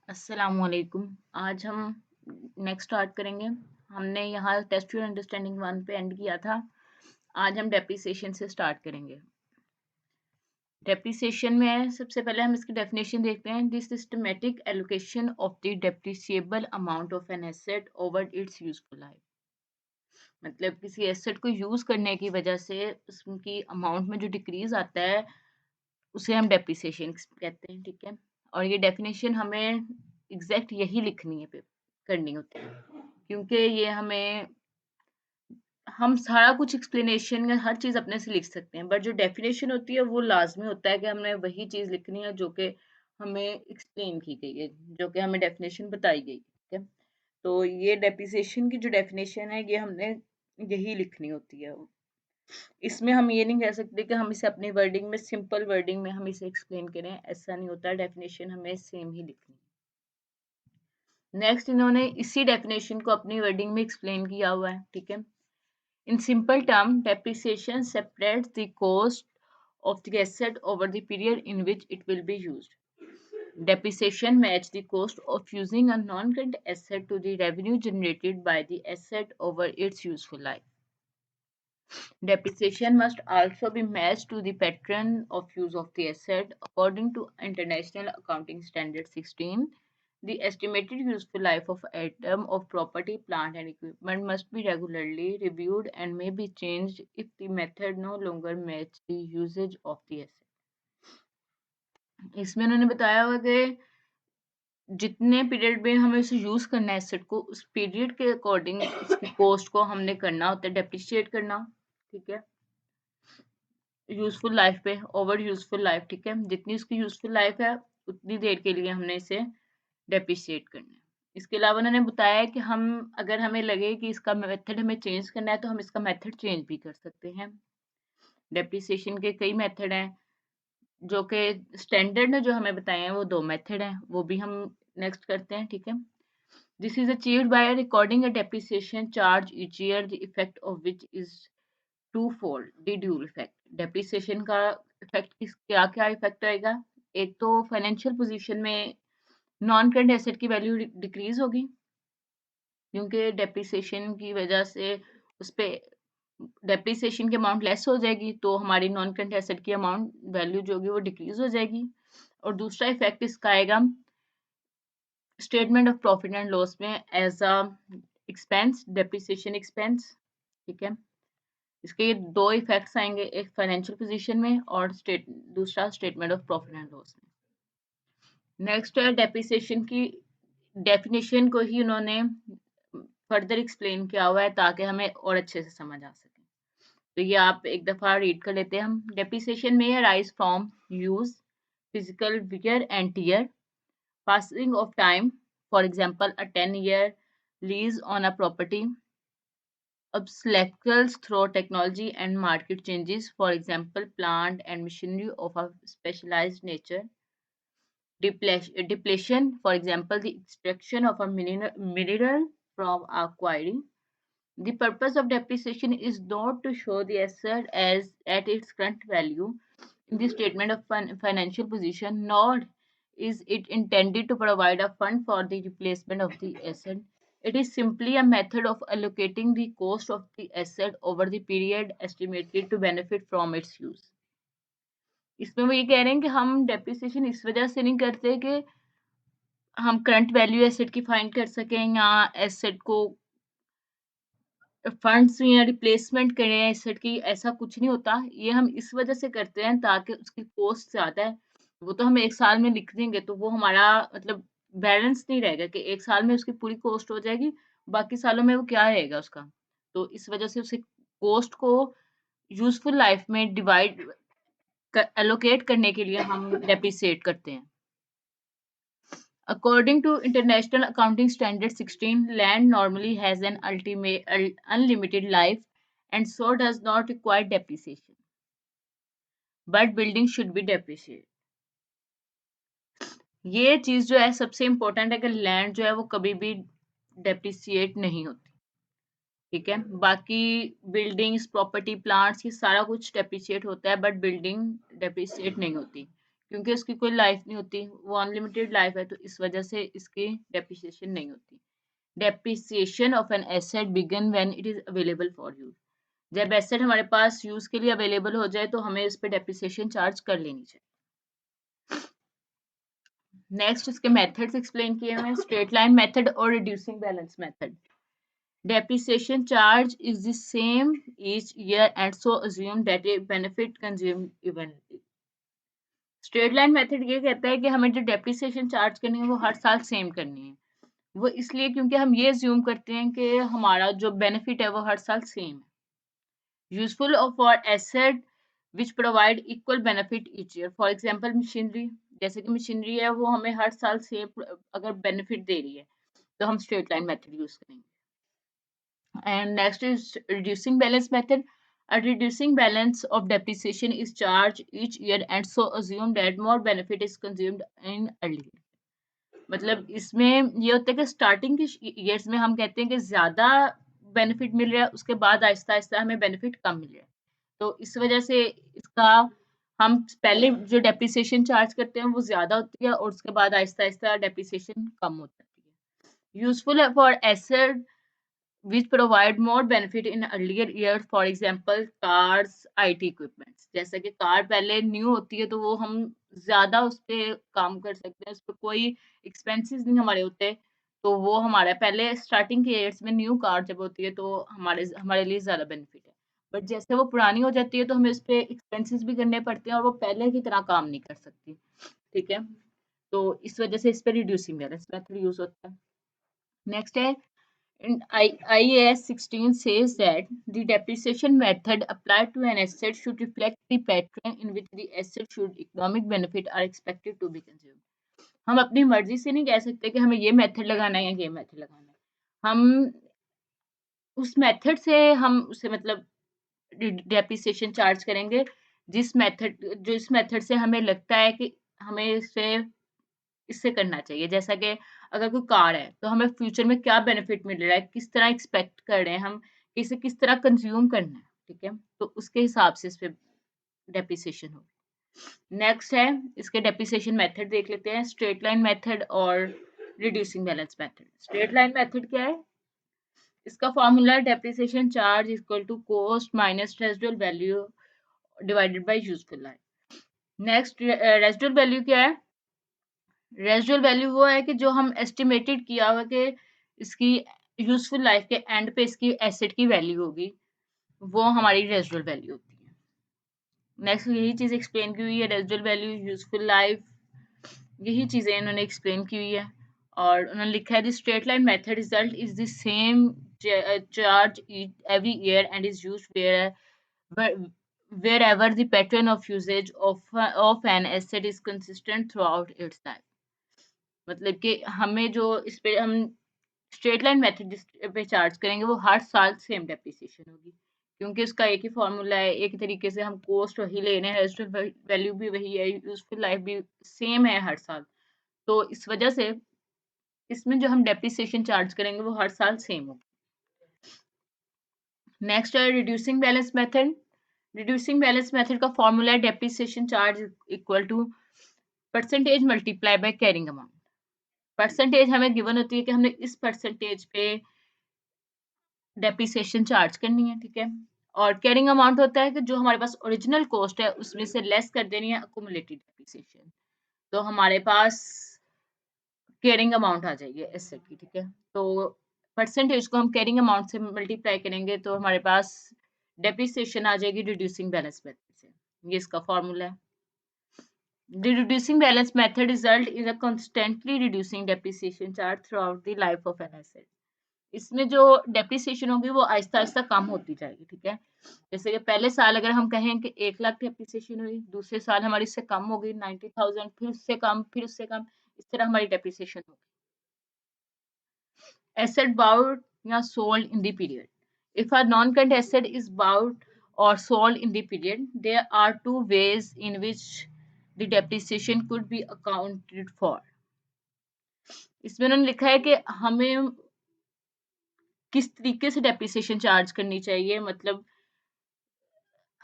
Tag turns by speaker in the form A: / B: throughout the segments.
A: अस्सलामुअलैकुम। आज हम नेक्स्ट स्टार्ट करेंगे। हमने यहाँ टेस्ट योर अंडरस्टैंडिंग 1 पे एंड किया था। आज हम डेप्रिसिएशन से स्टार्ट करेंगे। डेप्रिसिएशन में सबसे पहले हम इसकी डेफिनेशन देखते हैं। The systematic allocation of the depreciable amount of an asset over it's useful life. मतलब किसी एसेट को यूज करने की वजह से उसकी अमाउंट में जो डिक्रीज आता है उसे हम डेप्रिसिएशन कहते हैं, ठीक है। और ये डेफिनेशन हमें एग्जैक्ट यही लिखनी है, करनी होती है, क्योंकि ये हमें हम सारा कुछ एक्सप्लेनेशन या हर चीज़ अपने से लिख सकते हैं, बट जो डेफिनेशन होती है वो लाजमी होता है कि हमने वही चीज़ लिखनी है जो कि हमें एक्सप्लेन की गई है, जो कि हमें डेफिनेशन बताई गई है, ठीक है। तो ये डेप्रिसिएशन की जो डेफिनेशन है ये हमने यही लिखनी होती है। इसमें हम ये नहीं कह सकते कि हम इसे अपनी वर्डिंग में, सिंपल वर्डिंग में हम इसे एक्सप्लेन करें, ऐसा नहीं होता। डेफिनेशन हमें सेम ही लिखनी है। नेक्स्ट इन्होंने इसी डेफिनेशन को अपनी वर्डिंग में एक्सप्लेन किया हुआ है, ठीक है। In simple terms, depreciation separates the cost of the asset over the period in which it will be used. Depreciation matches the cost of using a non-current asset to the revenue generated by the asset over its useful life. Depreciation must also be matched to the pattern of use of the asset. According to International Accounting Standard 16, the estimated useful life of item of property, plant and equipment must be regularly reviewed and may be changed if the method no longer matches the usage of the asset. इसमें उन्होंने बताया हुआ कि जितने period में हमें इसे use करना है एसेट को, उस पीरियड के अकॉर्डिंग इसकी कॉस्ट को हमने करना होता है, डेप्रिशिएट करना, ठीक है। यूजफुल लाइफ पे, ओवर यूजफुल लाइफ, ठीक है। जितनी उसकी यूजफुल लाइफ है उतनी देर के लिए हमने इसे डेप्रिशिएट करना है। इसके अलावा उन्होंने बताया कि हम, अगर हमें लगे कि इसका मेथड हमें चेंज करना है तो हम इसका मेथड चेंज भी कर सकते हैं। डेप्रिसिएशन के कई मेथड हैं, जो कि स्टैंडर्ड ने जो हमें बताए हैं वो 2 मेथड हैं, वो भी हम नेक्स्ट करते हैं, ठीक है। This is achieved by recording a depreciation charge each year, the effect of which is twofold, the dual effect. Depreciation का इफेक्ट किस क्या क्या इफेक्ट आएगा? एक तो फाइनेंशियल पोजीशन में नॉन करंट एसेट की वैल्यू डिक्रीज होगी, क्योंकि डेप्रिसिएशन की वजह से उस पे डेप्रिसिएशन की अमाउंट लेस हो जाएगी, तो हमारी नॉन करंट एसेट की अमाउंट वैल्यू जो होगी वो डिक्रीज हो जाएगी। और दूसरा इफेक्ट इसका आएगा statement of profit and loss में as a expense, depreciation expense, ठीक है। इसके 2 इफेक्ट्स आएंगे, एक फाइनेंशियल पोजीशन में और दूसरा statement of profit and loss में। नेक्स्ट है डेप्रिसिएशन की डेफिनेशन को ही उन्होंने फर्दर एक्सप्लेन किया हुआ है ताकि हमें और अच्छे से समझ आ सके। तो ये आप एक दफा रीड कर लेते हैं हम। डेप्रिसिएशन में arise from use, physical wear and tear, passing of time, for example a 10-year lease on a property, obstacles through technology and market changes, for example plant and machinery of a specialized nature, depletion, for example the extraction of a mineral from a quarry. The purpose of depreciation is not to show the asset as at its current value in the statement of financial position, nor is it intended to provide a fund for the replacement of the asset. It is simply a method of allocating the cost of the asset over the period estimated to benefit from its use. इसमें वो ये कह रहे हैं कि हम depreciation इस वजह से नहीं करते कि हम करंट वैल्यू एसेट की फाइंड कर सकें या एसेट को फंड्स या रिप्लेसमेंट करें एसेट की, ऐसा कुछ नहीं होता। ये हम इस वजह से करते हैं ताकि उसकी कॉस्ट ज़्यादा है, वो तो हम 1 साल में लिख देंगे तो वो हमारा मतलब बैलेंस नहीं रहेगा कि 1 साल में उसकी पूरी कॉस्ट हो जाएगी, बाकी सालों में वो क्या रहेगा उसका। तो इस वजह से उसे कॉस्ट को यूज़फुल लाइफ में डिवाइड एलोकेट करने के लिए हम डेप्रिसिएट करते हैं। According to International Accounting Standard 16, land normally has an unlimited life and so does not require depreciation. But buildings should be depreciated. ये चीज जो है सबसे इम्पोर्टेंट है कि लैंड जो है वो कभी भी डेप्रिसिएट नहीं होती, ठीक है। बाकी बिल्डिंग्स, प्रॉपर्टी, प्लांट्स, ये सारा कुछ डेप्रिसिएट होता है, बट बिल्डिंग डेप्रिसिएट नहीं होती, क्योंकि उसकी कोई लाइफ नहीं होती, वो अनलिमिटेड लाइफ है, तो इस वजह से इसकी डेप्रिसिएशन नहीं होती। Depreciation of an asset begin when it is available for use. जब एसेट हमारे पास यूज के लिए अवेलेबल हो जाए तो हमें इस पे डेप्रिसिएशन चार्ज कर लेनी चाहिए। नेक्स्ट इसके मेथड्स एक्सप्लेन किए हुए हैं, स्ट्रेट लाइन मेथड और reducing balance method. Depreciation charge is the same each year and so assume that a benefit consumed evenly. Straight line method ये कहता है कि हमें जो डेप्रिसिएशन चार्ज करनी है वो हर साल सेम करनी है। वो इसलिए क्योंकि हम ये अज्यूम करते हैं कि हमारा जो बेनिफिट है वो हर साल सेम है। Useful for asset which provide equal benefit each year, for example machinery, जैसे कि मशीनरी है वो हमें हर साल सेम अगर बेनिफिट दे रही है तो हम स्ट्रेट लाइन मेथड यूज करेंगे। And next is reducing balance method. A reducing balance of depreciation is charged each year and so assume that more benefit is consumed in early year. मतलब इसमें ये होता है कि स्टार्टिंग के years में हम कहते हैं कि ज्यादा बेनिफिट मिल रहा है, उसके बाद आहिस्ता आहिस्ता हमें बेनिफिट कम मिल रहा है, तो इस वजह से इसका हम पहले जो डेप्रिसिएशन चार्ज करते हैं वो ज्यादा होती है और उसके बाद आहिस्ता आहिस्ता डेप्रिसिएशन कम हो जाती है। Useful for asset which provide more benefit in earlier years, for example cars, IT equipments। जैसा कि कार पहले न्यू होती है तो वो हम ज्यादा उस पे काम कर सकते हैं, उस पर कोई एक्सपेंसेस नहीं हमारे होते, तो वो हमारा पहले स्टार्टिंग के ईयर्स में न्यू कार जब होती है तो हमारे हमारे लिए ज्यादा बेनिफिट है। बट जैसे वो पुरानी हो जाती है तो हमें उस पर एक्सपेंसेस भी करने पड़ते हैं और वो पहले की तरह काम नहीं कर सकती। ठीक है, तो इस वजह से इस पर रिड्यूसिंग बैलेंस मेथड यूज होता है। नेक्स्ट है, and IAS 16 says that the depreciation method applied to an asset should reflect the pattern in which the asset should economic benefit are expected to be consumed। हम अपनी मर्जी से नहीं कह सकते कि हमें ये मेथड लगाना है या ये मेथड लगाना है। हम उस मेथड से हम उसे मतलब डेप्रिसिएशन चार्ज करेंगे जिस मेथड से हमें लगता है कि हमें इससे करना चाहिए। जैसा कि अगर कोई कार है तो हमें फ्यूचर में क्या बेनिफिट मिल रहा है, किस तरह एक्सपेक्ट कर रहे हैं हम, इसे किस तरह कंज्यूम करना है, ठीक है, तो उसके हिसाब से इस पे डेप्रिसिएशन होगी। नेक्स्ट है, इसके डेप्रिसिएशन मेथड देख लेते हैं, स्ट्रेट लाइन मेथड और reducing balance method. Straight line method क्या है, इसका formula depreciation charge equal to cost minus residual value divided by useful life. Next residual value क्या है, रेजिडुअल वैल्यू वो है कि जो हम एस्टिमेटेड किया हुआ कि इसकी यूजफुल लाइफ के एंड पे इसकी एसेट की वैल्यू होगी, वो हमारी रेजिडुअल वैल्यू होती है। नेक्स्ट यही चीज एक्सप्लेन की हुई है, रेजिडुअल वैल्यू, यूजफुल लाइफ, यही चीजें इन्होंने एक्सप्लेन की हुई है। और उन्होंने लिखा है the straight line method result is the same charge every year and is used wherever the pattern of usage of an asset is consistent throughout its life। मतलब कि हमें जो इस पे हम स्ट्रेट लाइन मेथड जिस पे चार्ज करेंगे वो हर साल सेम डेप्रिसिएशन होगी, क्योंकि उसका एक ही फॉर्मूला है, एक तरीके से हम कॉस्ट वही ले रहे हैं, रेजिडुअल वैल्यू भी वही है, यूजफुल लाइफ भी सेम है हर साल, तो इस वजह से इसमें जो हम डेप्रिसिएशन चार्ज करेंगे वो हर साल सेम होगी। नेक्स्ट है reducing balance method. Reducing balance method का फॉर्मूला है depreciation charge equal to percentage multiply by carrying amount. Percentage हमें गिवन होती है कि हमने इस परसेंटेज पे डेप्रिसिएशन चार्ज करनी है, ठीक है, और कैरिंग अमाउंट होता है कि जो हमारे पास ओरिजिनल कॉस्ट है उसमें से लेस कर देनी है अक्यूमुलेटेड डेप्रिसिएशन, तो हमारे पास कैरिंग अमाउंट आ जाएगी एसेट की, ठीक है, तो परसेंटेज को हम कैरिंग अमाउंट से मल्टीप्लाई करेंगे तो हमारे पास डेप्रिसिएशन आ जाएगी रिड्यूसिंग बैलेंस मेथड से, ये इसका फॉर्मूला है। The reducing balance method result in a constantly reducing depreciation charge throughout the life of an asset। इसमें जो डेप्रिसिएशन होगी वो आहिस्ता आहिस्ता कम होती जाएगी, ठीक है, जैसे कि पहले साल अगर हम कहें कि 1 लाख डेप्रिसिएशन हुई, दूसरे साल हमारी इससे कम हो गई 90,000, फिर उससे कम, फिर उससे कम, इस तरह हमारी डेप्रिसिएशन होगी। एसेट बाउट या sold in the period. If a non current asset is bought or sold in the period, there are two ways in which the depreciation could be accounted for। इसमें उन्होंने लिखा है कि हमें किस तरीके से डेप्रिसिएशन चार्ज करनी चाहिए, मतलब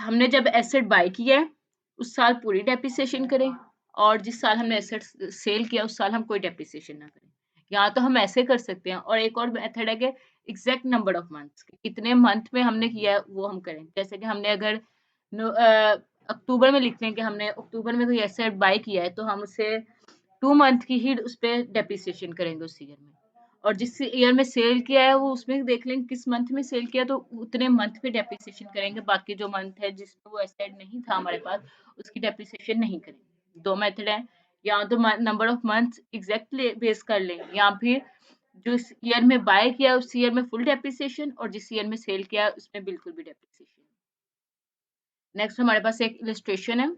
A: हमने जब एसेट बाय किया है उस साल पूरी डेप्रिसिएशन करें, और जिस साल हमने एसेट सेल किया उस साल हम कोई डेप्रिसिएशन ना करें। या तो हम ऐसे कर सकते हैं और एक और मेथड है कि एग्जैक्ट नंबर ऑफ मंथ्स, कितने मंथ में हमने किया है वो हम करें। जैसे कि हमने अगर अक्टूबर में लिखते हैं कि हमने अक्टूबर में कोई एसेट बाय किया है, तो हम उसे 2 मंथ की ही उस पे डेप्रिसिएशन करेंगे उस ईयर में। और जिस ईयर में सेल किया है वो उसमें देख लेंगे किस मंथ में सेल किया, तो उतने मंथ पे डेप्रिसिएशन करेंगे। बाकी जो मंथ है जिसमें वो एसेट नहीं था हमारे पास, उसकी डेप्रिसिएशन नहीं करेंगे। 2 मेथड है, या तो number of months exactly base कर लें, या फिर जो इस ईयर में बाय किया उस ईयर में फुल डेप्रिसिएशन, और जिस ईयर में सेल किया उसमें बिल्कुल भी डेप्रिसिएशन। नेक्स्ट हमारे पास एक इलस्ट्रेशन है।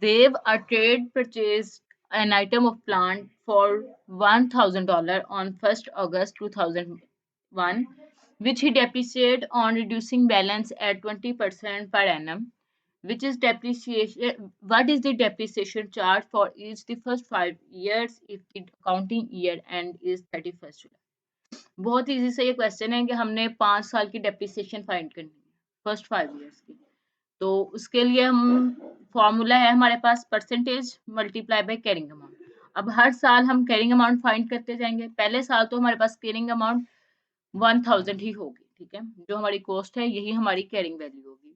A: They've a trade purchased an item of plant for $1,000 on 1st August 2001, which he depreciated on reducing balance at 20% per annum. Which is depreciation? What is the depreciation charge for each the first 5 years if the accounting year end is 31st July? बहुत easy सा ये question है कि हमने 5 साल की depreciation find करनी है फर्स्ट 5 इयर्स की। तो उसके लिए हम फॉर्मूला है हमारे पास percentage multiply by carrying amount. अब हर साल हम कैरिंग अमाउंट फाइंड करते जाएंगे। पहले साल तो हमारे पास कैरिंग अमाउंट 1000 ही होगी, ठीक है, जो हमारी कॉस्ट है यही हमारी कैरिंग वैल्यू होगी।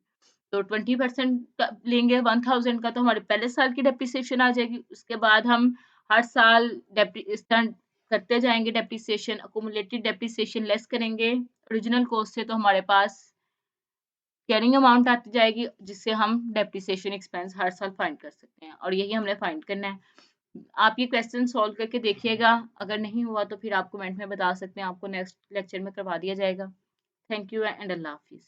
A: तो 20% लेंगे 1000 का, तो हमारे पहले साल की डेप्रिसिएशन आ जाएगी। उसके बाद हम हर साल इस तरह करते जाएंगे डेप्रिसिएशन, अकुमुलेटेड डेप्रिसिएशन लेस करेंगे ओरिजिनल कॉस्ट से, तो हमारे पास कैरिंग अमाउंट आती जाएगी, जिससे हम डेप्रिसिएशन एक्सपेंस हर साल फाइंड कर सकते हैं, और यही हमने फाइंड करना है। आप ये क्वेश्चन सॉल्व करके देखिएगा, अगर नहीं हुआ तो फिर आप कमेंट में बता सकते हैं, आपको नेक्स्ट लेक्चर में करवा दिया जाएगा। थैंक यू एंड अल्लाह हाफिज़।